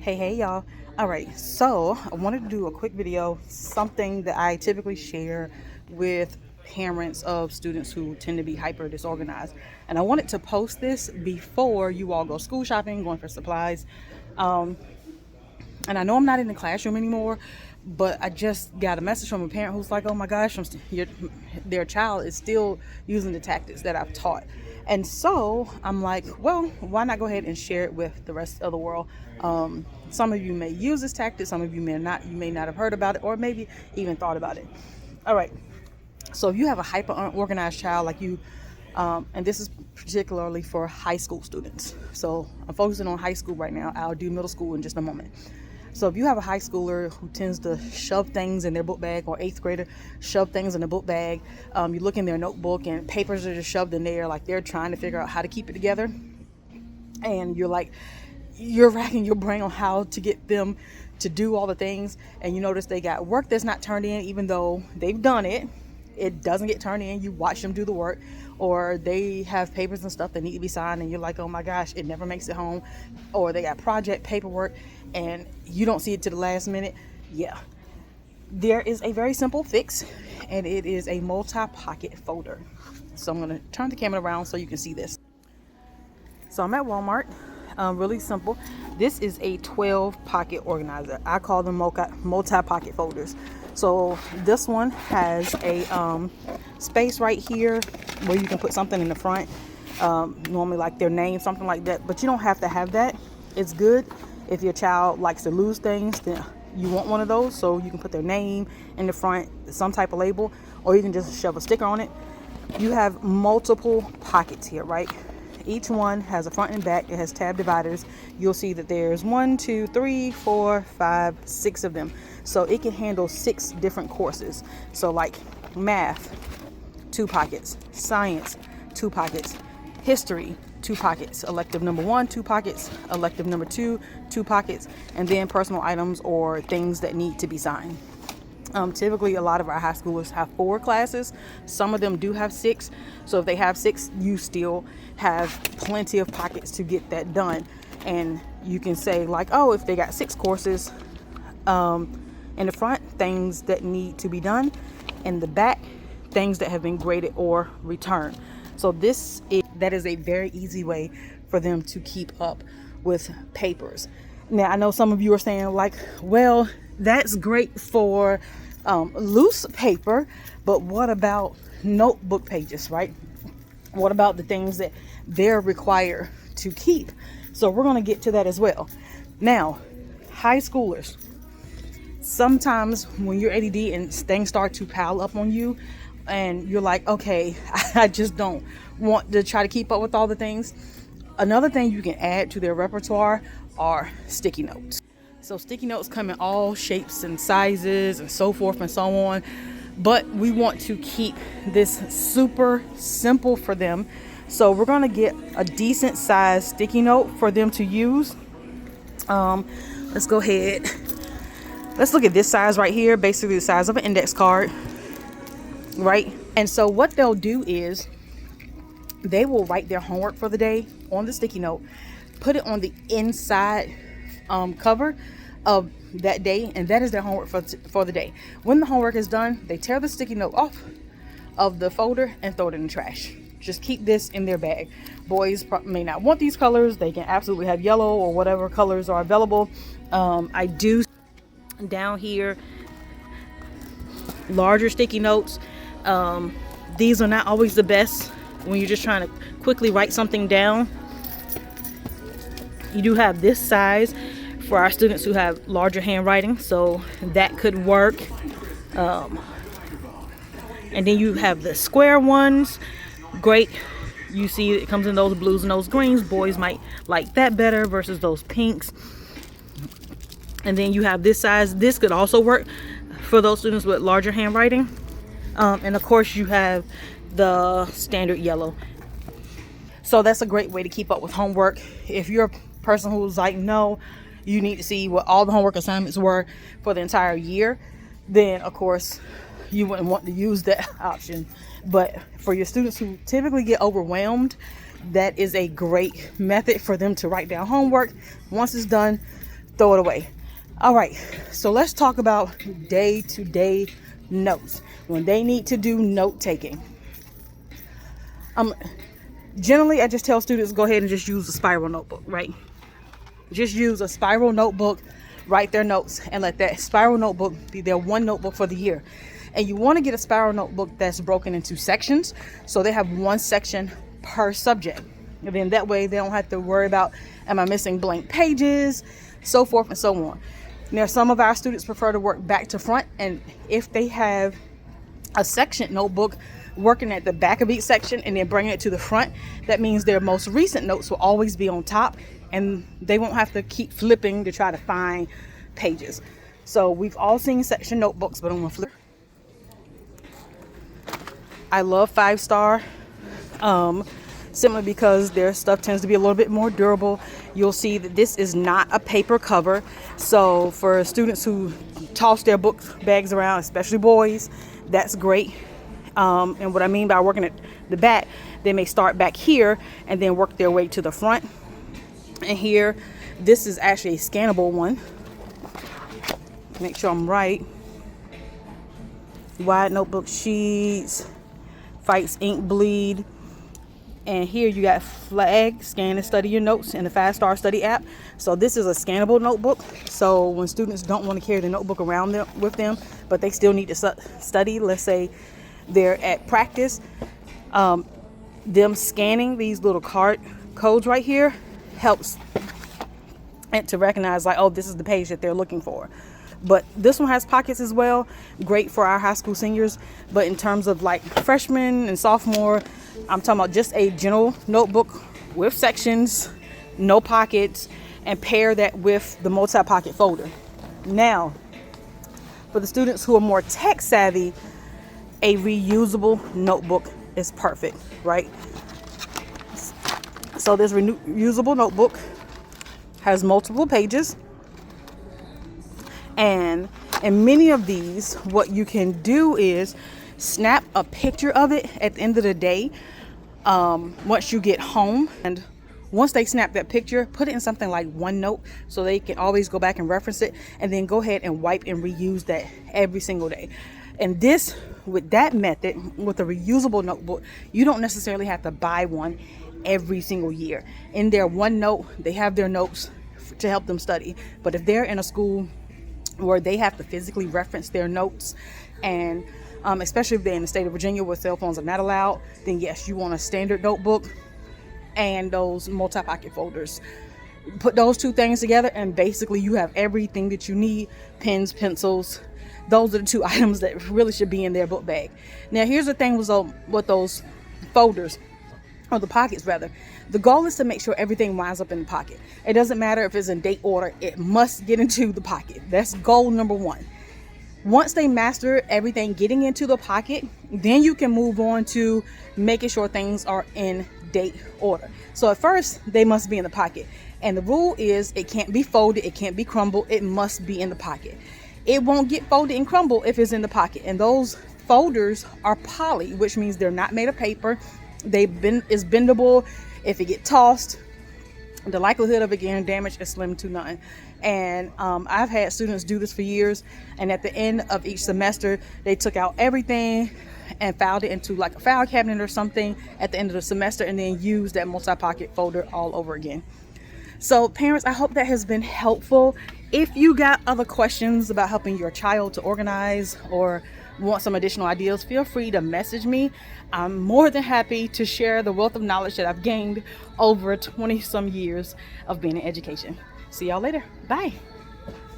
Hey y'all. All right, so I wanted to do a quick video, something that I typically share with parents of students who tend to be hyper disorganized. And I wanted to post this before you all go school shopping, going for supplies. And I know I'm not in the classroom anymore, but I just got a message from a parent who's like, oh my gosh, their child is still using the tactics that I've taught. And so I'm like, well, why not go ahead and share it with the rest of the world? Some of you may use this tactic, some of you may not. You may not have heard about it or maybe even thought about it. All right, so if you have a hyper unorganized child like you, and this is particularly for high school students, so I'm focusing on high school right now. I'll do middle school in just a moment. So if you have a high schooler who tends to shove things in their book bag, or eighth grader shove things in the book bag, you look in their notebook and papers are just shoved in there like they're trying to figure out how to keep it together, and you're racking your brain on how to get them to do all the things, and you notice they got work that's not turned in even though they've done it. It doesn't get turned in. You watch them do the work, or they have papers and stuff that need to be signed and you're like, oh my gosh, it never makes it home. Or they got project paperwork and you don't see it to the last minute. Yeah, there is a very simple fix, and it is a multi-pocket folder. So I'm going to turn the camera around so you can see this. So I'm at Walmart. Really simple. This is a 12 pocket organizer. I call them multi-pocket folders. So this one has a space right here where you can put something in the front, normally like their name, something like that, but you don't have to have that. It's good if your child likes to lose things, then you want one of those, so you can put their name in the front, some type of label, or you can just shove a sticker on it. You have multiple pockets here, right? Each one has a front and back. It has tab dividers. You'll see that there's 1, 2, 3, 4, 5, 6 of them. So it can handle 6 different courses. So like math, 2 pockets, science, 2 pockets, history, 2 pockets, elective number 1, 2 pockets, elective number 2, 2 pockets, and then personal items or things that need to be signed. Typically, a lot of our high schoolers have 4 classes. Some of them do have 6. So if they have 6, you still have plenty of pockets to get that done. And you can say like, oh, if they got 6 courses, in the front, things that need to be done. In the back, things that have been graded or returned. So that is a very easy way for them to keep up with papers. Now, I know some of you are saying like, well, that's great for loose paper, but what about notebook pages, right? What about the things that they're required to keep? So we're going to get to that as well. Now, high schoolers, sometimes when you're ADD and things start to pile up on you and you're like, okay, I just don't want to try to keep up with all the things. Another thing you can add to their repertoire are sticky notes. So sticky notes come in all shapes and sizes and so forth and so on, but we want to keep this super simple for them. So we're going to get a decent size sticky note for them to use. Let's go ahead. Let's look at this size right here, basically the size of an index card, right? And so what they'll do is they will write their homework for the day on the sticky note, put it on the inside cover of that day, and that is their homework for the day. When the homework is done, they tear the sticky note off of the folder and throw it in the trash. Just keep this in their bag. Boys may not want these colors. They can absolutely have yellow or whatever colors are available. I do down here larger sticky notes. These are not always the best when you're just trying to quickly write something down. You do have this size for our students who have larger handwriting, so that could work. And then you have the square ones. Great. You see it comes in those blues and those greens. Boys might like that better versus those pinks. And then you have this size. This could also work for those students with larger handwriting. And of course you have the standard yellow. So that's a great way to keep up with homework. If you're a person who's like, no, you need to see what all the homework assignments were for the entire year, then of course you wouldn't want to use that option. But for your students who typically get overwhelmed, that is a great method for them to write down homework. Once it's done, throw it away. All right, so let's talk about day-to-day notes when they need to do note taking. Generally, I just tell students go ahead and just use a spiral notebook, right? Just use a spiral notebook, write their notes, and let that spiral notebook be their one notebook for the year. And you want to get a spiral notebook that's broken into sections, so they have one section per subject. And then that way they don't have to worry about, am I missing blank pages, so forth and so on. Now, some of our students prefer to work back to front, and if they have a section notebook working at the back of each section and then bringing it to the front, that means their most recent notes will always be on top, and they won't have to keep flipping to try to find pages. So we've all seen section notebooks, but I'm gonna flip. I love 5-star, simply because their stuff tends to be a little bit more durable. You'll see that this is not a paper cover. So for students who toss their book bags around, especially boys, that's great. And what I mean by working at the back, they may start back here and then work their way to the front. And here, this is actually a scannable one. Make sure I'm right. Wide notebook sheets, fights ink bleed. And here you got flag, scan and study your notes in the 5-star study app. So this is a scannable notebook. So when students don't want to carry the notebook around with them, but they still need to study, let's say they're at practice, them scanning these little codes right here helps and to recognize, like, oh, this is the page that they're looking for. But this one has pockets as well, great for our high school seniors. But in terms of like freshmen and sophomore, I'm talking about just a general notebook with sections, no pockets, and pair that with the multi-pocket folder. Now, for the students who are more tech savvy, a reusable notebook is perfect, right? So this reusable notebook has multiple pages, and in many of these, what you can do is snap a picture of it at the end of the day, once you get home. And once they snap that picture, put it in something like OneNote so they can always go back and reference it, and then go ahead and wipe and reuse that every single day. And this, with that method, with a reusable notebook, you don't necessarily have to buy one every single year. In their OneNote, they have their notes to help them study. But if they're in a school where they have to physically reference their notes, and especially if they're in the state of Virginia where cell phones are not allowed, then yes, you want a standard notebook and those multi-pocket folders. Put those two things together and basically you have everything that you need: pens, pencils. Those are the two items that really should be in their book bag. Now, here's the thing with those folders, or the pockets rather. The goal is to make sure everything winds up in the pocket. It doesn't matter if it's in date order, it must get into the pocket. That's goal number one. Once they master everything getting into the pocket, then you can move on to making sure things are in date order. So at first, they must be in the pocket. And the rule is it can't be folded, it can't be crumbled, it must be in the pocket. It won't get folded and crumbled if it's in the pocket. And those folders are poly, which means they're not made of paper. It's bendable. If it get tossed, the likelihood of it getting damaged is slim to none. And I've had students do this for years, and at the end of each semester they took out everything and filed it into like a file cabinet or something at the end of the semester, and then used that multi-pocket folder all over again. So parents, I hope that has been helpful. If you got other questions about helping your child to organize or want some additional ideas, feel free to message me. I'm more than happy to share the wealth of knowledge that I've gained over 20 some years of being in education. See y'all later. Bye.